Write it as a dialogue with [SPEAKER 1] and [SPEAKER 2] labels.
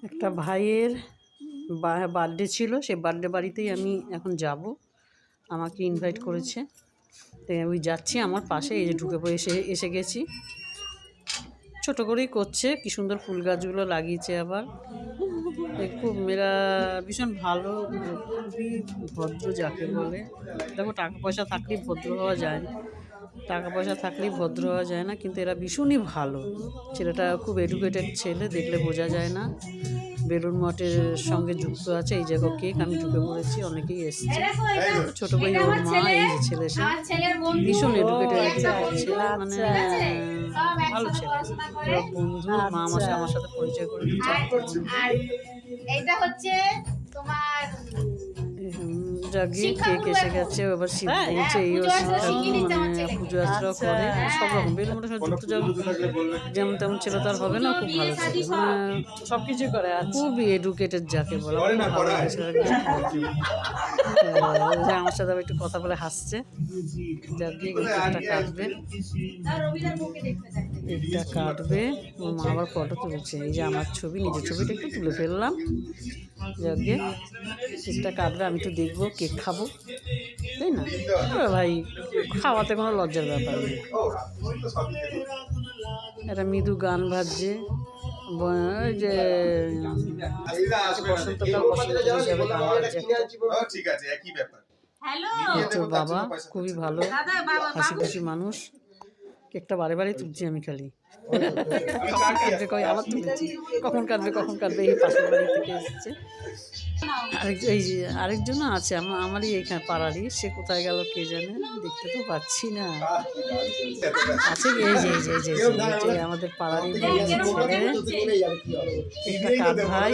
[SPEAKER 1] একটা ভাইয়ের বার্থডে ছিল, সেই বার্থডে বাড়িতেই আমি এখন যাব। আমাকে ইনভাইট করেছে, তাই আমি যাচ্ছি। আমার পাশে এই যে ঢুকে পড়ে এসে গেছি। ছোট করেই করছে, কি সুন্দর ফুল গাছগুলো লাগিয়েছে। আবার খুব মেয়েরা ভীষণ ভালো, খুবই ভদ্র যাকে বলে। দেখো, টাকা পয়সা থাকলেই ভদ্র হওয়া যায় না, টাকা পয়সা থাকলেই ভদ্র হওয়া যায় না, কিন্তু এরা ভীষণই ভালো। ছেলেটা খুব এডুকেটেড ছেলে, দেখলে বোঝা যায় না। বেলুন মঠের সঙ্গে যুক্ত আছে। এই জায়গা কেক আমি ঢুকে পড়েছি, অনেকেই এসছে। ছোট ভাই, ওর মা, এই যে ছেলে, সে ভীষণ এডুকেটেড ছেলে, মানে ভালো ছেলে। বন্ধু, মা আমার সাথে পরিচয় করে দিচ্ছে। জাগিয়ে কেক এসে গেছে। এবার শিব বলছে এই মানে পুজো আর্চা করে সব রকম। বেলুন যুক্ত যেমন তেমন ছেলে তার হবে না, খুব ভালো ছেলে, মানে সবকিছু করে। খুবই এডুকেটেড যাকে বলে। আমার সাথে আবার একটু কথা বলে হাসছে। জাগিয়ে কেকটা কাটবে, কেকটা কাটবে। ওর মা আবার ফটো তুলছে। এই যে আমার ছবি, নিজের ছবিটা একটু তুলে ফেললাম। জাগিয়ে কেকটা কাটবে, আমি তো দেখবো, কেক খাবো, তাই না ভাই? খাওয়াতে কোনো লজ্জার ব্যাপার নেই। একটা মৃদু গান বাজছে, যে বসন্তকাল হিসাবে গান বাজছে। তো বাবা খুবই ভালো, হাসি খুশি মানুষ। কেকটা বারে বারে তুলছি আমি খালি। আবার তুলেছি, কখন কাটবে। এই পাশের বাড়ি থেকে এসেছে। এই যে আরেকজনও আছে আমারই এইখানে পাড়ারই, সে কোথায় গেল কে জানে, দেখতে তো পাচ্ছি না। আছে এই যে আমাদের পাড়ারই ছেলে, একটা কাঠ ভাই।